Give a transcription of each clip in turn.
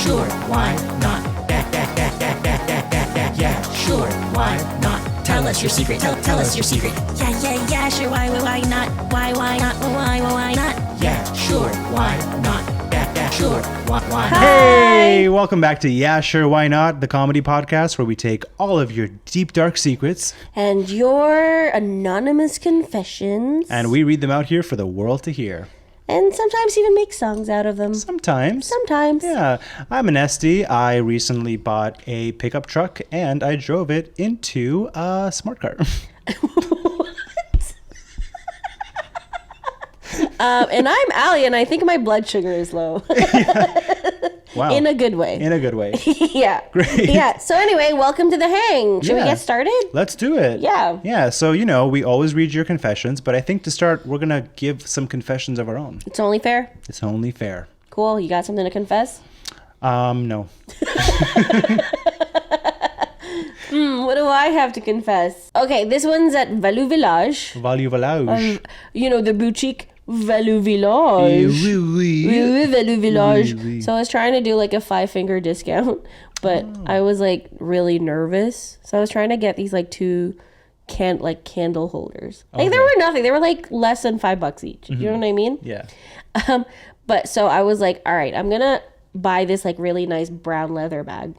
sure, why not? Yeah, sure, why not? Tell us your secret, tell us your secret. Yeah, sure, why not? Why not? Yeah, sure, why not? Sure, why not? Hey, welcome back to Yeah, Sure, Why Not, the comedy podcast where we take all of your deep, dark secrets and your anonymous confessions. and we read them out here for the world to hear. And sometimes even make songs out of them. Sometimes. Sometimes. Yeah. I'm Anesti. I recently bought a pickup truck and I drove it into a smart car. And I'm Alia, and I think my blood sugar is low. Wow. In a good way. In a good way. Yeah. Great. Yeah. So anyway, welcome to the hang. Should we get started? Let's do it. Yeah. Yeah. So, we always read your confessions, but I think to start, we're going to give some confessions of our own. It's only fair. It's only fair. Cool. You got something to confess? No. What do I have to confess? Okay, this one's at Value Village. Value Village. The boutique Value Village. Value Village. So I was trying to do like a 5-finger discount, but I was like really nervous. So I was trying to get these like two candle holders. Like they were nothing. They were like less than $5 each. You know what I mean? Yeah. But so I was like, all right, I'm gonna buy this like really nice brown leather bag.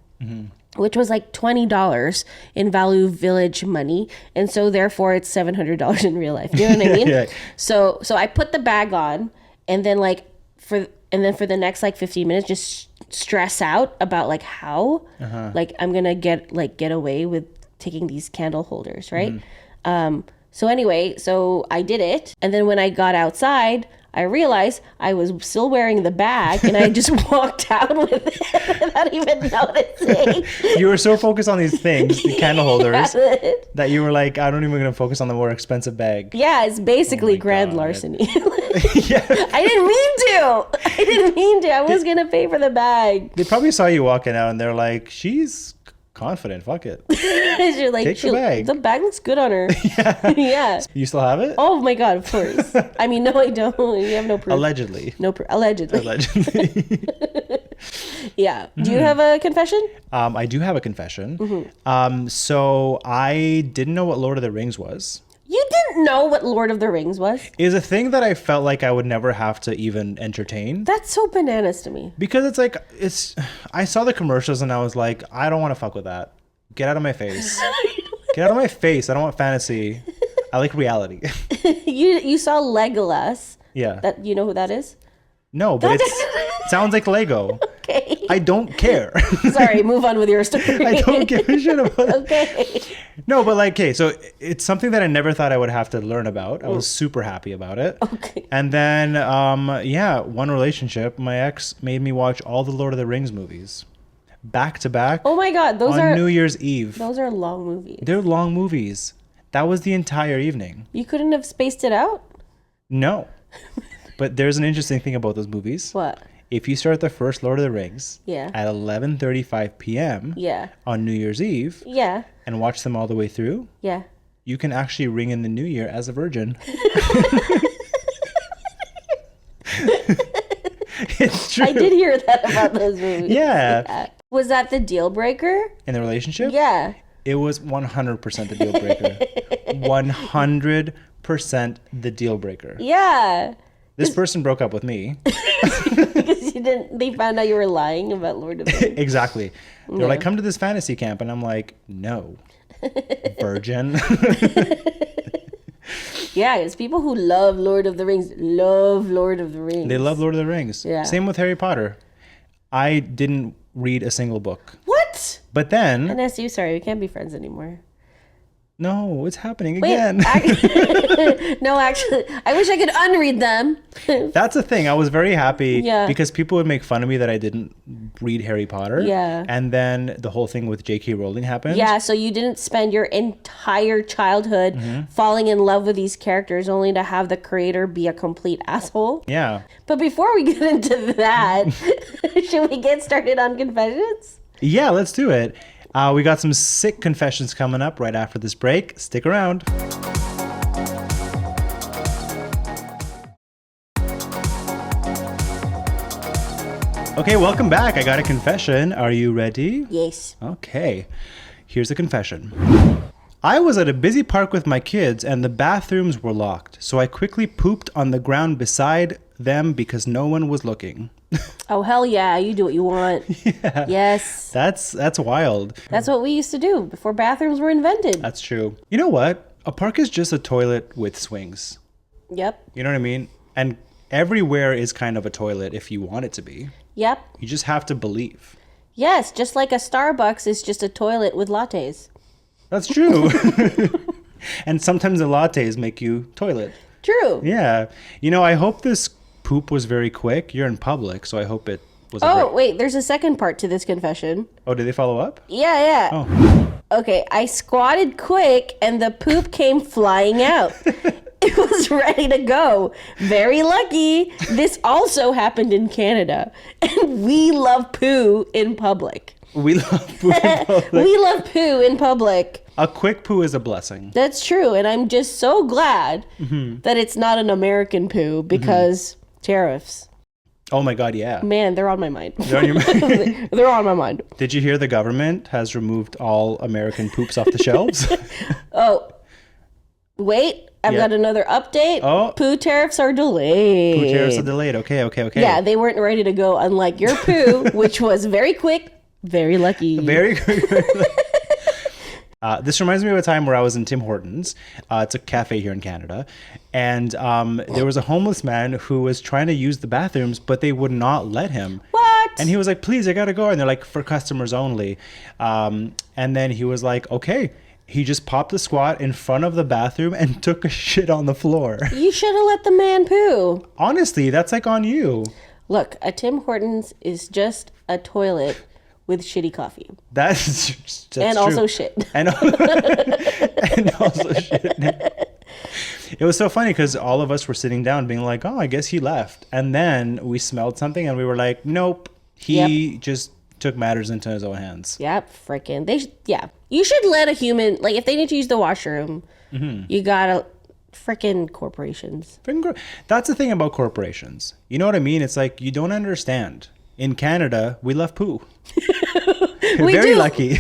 Which was like $20 in Value Village money, and so therefore it's $700 in real life. You know what I mean? Yeah. So I put the bag on, and then for the next like 15 minutes, just stress out about like how like I'm gonna get away with taking these candle holders, right? So anyway, so I did it, and then when I got outside, I realized I was still wearing the bag, and I just walked out with it without even noticing. You were so focused on these things, the candle holders, that you were like, I don't even going to focus on the more expensive bag. Yeah, it's basically grand larceny. I didn't mean to. I was going to pay for the bag. They probably saw you walking out, and they're like, she's confident. Fuck it. You're like, take the bag. The bag looks good on her. Yeah. You still have it? Oh my God, of course. I mean, no, I don't. You have no proof. Allegedly. No proof. Allegedly. Yeah. Do you have a confession? I do have a confession. So I didn't know what Lord of the Rings was. You didn't know what Lord of the Rings was? Is a thing that I felt like I would never have to even entertain. That's so bananas to me. Because I saw the commercials and I was like, I don't want to fuck with that. Get out of my face. Get out of my face. I don't want fantasy. I like reality. You saw Legolas. Yeah. That you know who that is? No, but it sounds like Lego. Okay. I don't care. Sorry, move on with your story. I don't give a shit about it. Okay. No, but so it's something that I never thought I would have to learn about. I was super happy about it. Okay. And then, one relationship, my ex made me watch all the Lord of the Rings movies. Back to back. Oh my God, on New Year's Eve. Those are long movies. They're long movies. That was the entire evening. You couldn't have spaced it out? No. But there's an interesting thing about those movies. What? If you start the first Lord of the Rings at 11:35 p.m. on New Year's Eve and watch them all the way through, you can actually ring in the new year as a virgin. It's true. I did hear that about those movies. Yeah. Was that the deal breaker? In the relationship? Yeah. It was 100% the deal breaker. 100% the deal breaker. Yeah. This person broke up with me. Because they found out you were lying about Lord of the Rings. Exactly. They're like, come to this fantasy camp. And I'm like, no. Virgin. Yeah, it's people who love Lord of the Rings. Love Lord of the Rings. They love Lord of the Rings. Yeah. Same with Harry Potter. I didn't read a single book. What? But then... Anesti, sorry, we can't be friends anymore. No, it's happening Wait, again. No, actually, I wish I could unread them. That's the thing. I was very happy because people would make fun of me that I didn't read Harry Potter. Yeah. And then the whole thing with J.K. Rowling happened. Yeah, so you didn't spend your entire childhood falling in love with these characters only to have the creator be a complete asshole. Yeah. But before we get into that, should we get started on confessions? Yeah, let's do it. We got some sick confessions coming up right after this break. Stick around. Okay, welcome back. I got a confession. Are you ready? Yes. Okay. Here's a confession. I was at a busy park with my kids and the bathrooms were locked. So I quickly pooped on the ground beside them because no one was looking. Oh, hell yeah. You do what you want. Yeah. Yes. That's wild. That's what we used to do before bathrooms were invented. That's true. You know what? A park is just a toilet with swings. Yep. You know what I mean? And everywhere is kind of a toilet if you want it to be. Yep. You just have to believe. Yes, just like a Starbucks is just a toilet with lattes. That's true. And sometimes the lattes make you toilet. True. Yeah. You know, I hope this poop was very quick. You're in public, so I hope it was Wait, there's a second part to this confession. Oh, did they follow up? Yeah. Oh. Okay, I squatted quick and the poop came flying out. It was ready to go. Very lucky. This also happened in Canada. And we love poo in public. We love poo in public. We love poo in public. A quick poo is a blessing. That's true. And I'm just so glad that it's not an American poo because tariffs. Oh my God, yeah. Man, they're on my mind. They're on your mind. They're on my mind. Did you hear the government has removed all American poops off the shelves? Oh, wait. I've got another update. Oh. Poo tariffs are delayed. Poo tariffs are delayed. Okay. Yeah, they weren't ready to go, unlike your poo, which was very quick, very lucky. Very quick. This reminds me of a time where I was in Tim Hortons. It's a cafe here in Canada. And there was a homeless man who was trying to use the bathrooms, but they would not let him. What? And he was like, please, I got to go. And they're like, for customers only. And then he was like, okay. He just popped a squat in front of the bathroom and took a shit on the floor. You should have let the man poo. Honestly, that's like on you. Look, a Tim Hortons is just a toilet with shitty coffee. That's and true. Also shit. And also shit. It was so funny because all of us were sitting down being like, oh, I guess he left. And then we smelled something and we were like, nope. He just took matters into his own hands. Yep, freaking. You should let a human, like, if they need to use the washroom, you gotta, freaking corporations. That's the thing about corporations. You know what I mean? It's like, you don't understand. In Canada, we love poo. We Very do. lucky.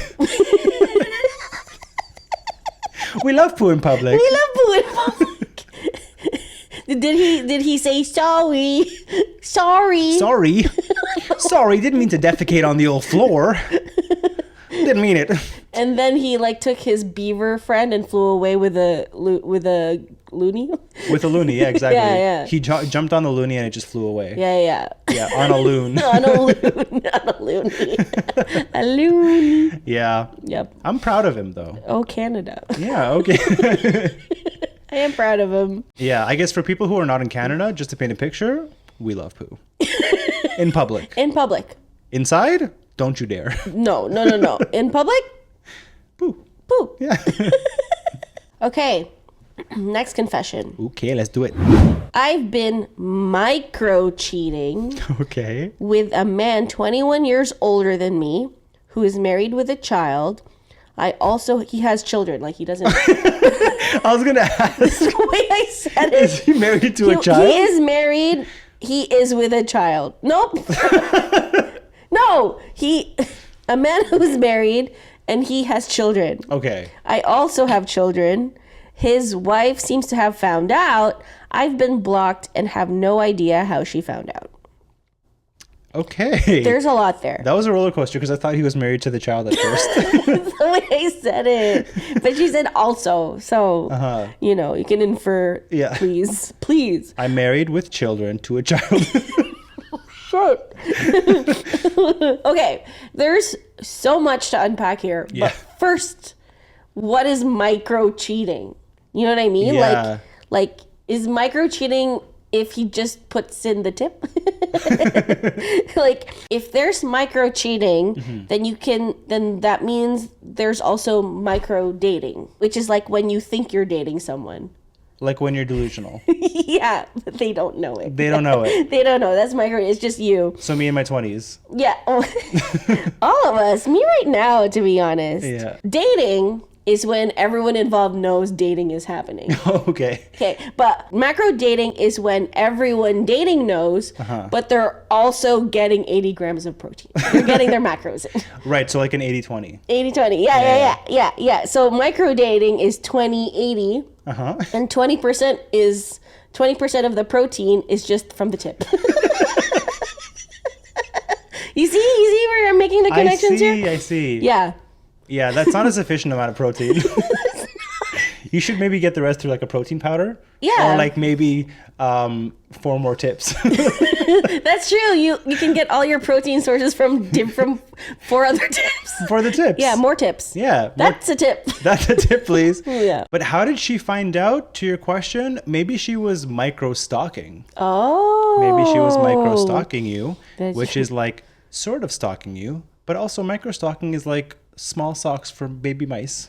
We love poo in public. We love poo in public. Did he say sorry? Sorry. Sorry, didn't mean to defecate on the old floor. Didn't mean it. And then he like took his beaver friend and flew away with a loony. With a loony, yeah, exactly. Yeah. He jumped on the loony and it just flew away. Yeah. Yeah, on a loon. On a loony. A loony. Yeah. Yep. I'm proud of him though. Oh, Canada. Yeah, okay. I am proud of him. Yeah, I guess for people who are not in Canada, just to paint a picture, we love poo. In public. In public. Inside? Don't you dare. No. In public? Poo. Yeah. Okay. Next confession. Okay, let's do it. I've been micro cheating Okay. with a man 21 years older than me who is married with a child. He has children. Like, he doesn't. I was going to ask. This is the way I said it. Is he married to a child? He is married. He is with a child. Nope. No. A man who's married and he has children. Okay. I also have children. His wife seems to have found out. I've been blocked and have no idea how she found out. Okay. There's a lot there. That was a roller coaster because I thought he was married to the child at first. That's the way I said it. But she said also. So, you can infer. Yeah. Please. I'm married with children to a child. Shit. Okay. There's so much to unpack here. Yeah. But first, what is micro cheating? You know what I mean? Yeah. Like, is micro cheating if he just puts in the tip? Like, if there's micro cheating, then that means there's also micro dating, which is like when you think you're dating someone. Like when you're delusional. Yeah, but they don't know it. They don't know it. They don't know. That's micro. It's just you. So me in my 20s. Yeah. All of us. Me right now, to be honest. Yeah. Dating is when everyone involved knows dating is happening. Okay. Okay, but macro dating is when everyone dating knows, but they're also getting 80 grams of protein. They're getting their macros in. Right. So like an 80-20. 80-20. Yeah. So micro dating is 20-80, and 20% of the protein is just from the tip. You see where I'm making the connections here? I see. Yeah. Yeah, that's not a sufficient amount of protein. You should maybe get the rest through like a protein powder. Yeah. Or like maybe 4 more tips. That's true. You can get all your protein sources from 4 other tips. For the tips. Yeah, more tips. Yeah. That's a tip. That's a tip, please. Yeah. But how did she find out, to your question? Maybe she was micro-stalking. Oh. Maybe she was micro-stalking you, That's which true. is like sort of stalking you. But also micro-stalking is like small socks for baby mice.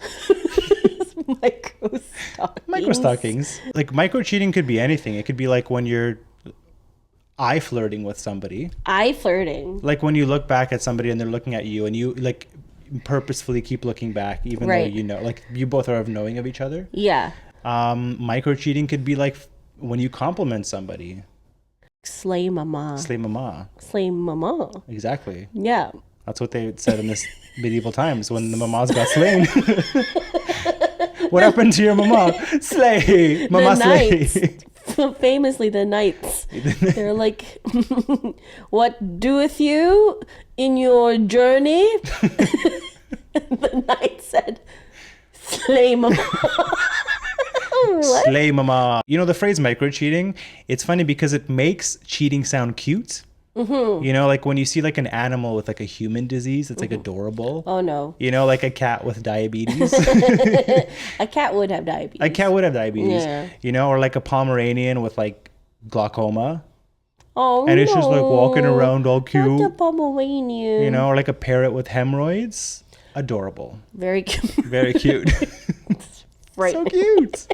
Micro stockings. Like micro cheating could be anything. It could be like when you're eye flirting with somebody. Eye flirting. Like when you look back at somebody and they're looking at you and you like purposefully keep looking back even though Right. you know, like you both are knowing of each other. Yeah. Micro cheating could be like when you compliment somebody. Slay mama. Slay mama. Slay mama. Exactly. Yeah. That's what they said in this medieval times when the mamas got slain. What happened to your mama? Slay. Mama slay. Famously, the knights. They're like, what doeth you in your journey? The knight said, slay mama. What? Slay mama. You know the phrase micro cheating? It's funny because it makes cheating sound cute. Mm-hmm. You know, like when you see like an animal with like a human disease, it's like adorable. Oh no. You know, like a cat with diabetes. A cat would have diabetes. A cat would have diabetes. Yeah. You know, or like a Pomeranian with like glaucoma. Oh And no. it's just like walking around all cute. Not the Pomeranian. You know, or like a parrot with hemorrhoids. Adorable. Very cute. Very cute. Right. So cute.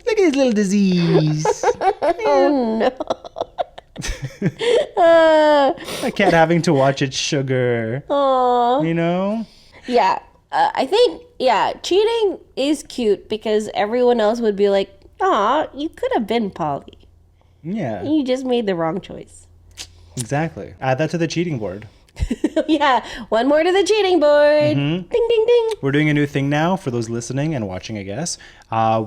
Look at his little disease. Oh no. A cat having to watch its sugar. Aw. You know? Yeah. I think, cheating is cute because everyone else would be like, aw, you could have been Polly. Yeah, You just made the wrong choice. exactly. Add that to the cheating board. Yeah. One more to the cheating board. Mm-hmm. Ding, ding, ding. We're doing a new thing now for those listening and watching, I guess.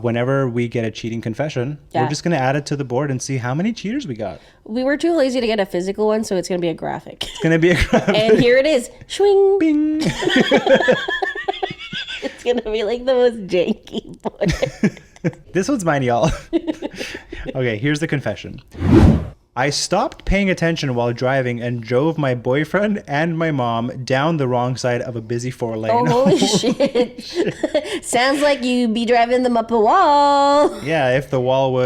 Whenever we get a cheating confession, Yeah. we're just going to add it to the board and see how many cheaters we got. We were too lazy to get a physical one, so it's going to be a graphic. It's going to be a graphic. And here it is. Swing. Bing. It's going to be like the most janky board. This one's mine, y'all. Okay, here's the confession. I stopped paying attention while driving and drove my boyfriend and my mom down the wrong side of a busy 4-lane. Oh, holy shit. Sounds like you be driving them up a wall. Yeah, if the wall was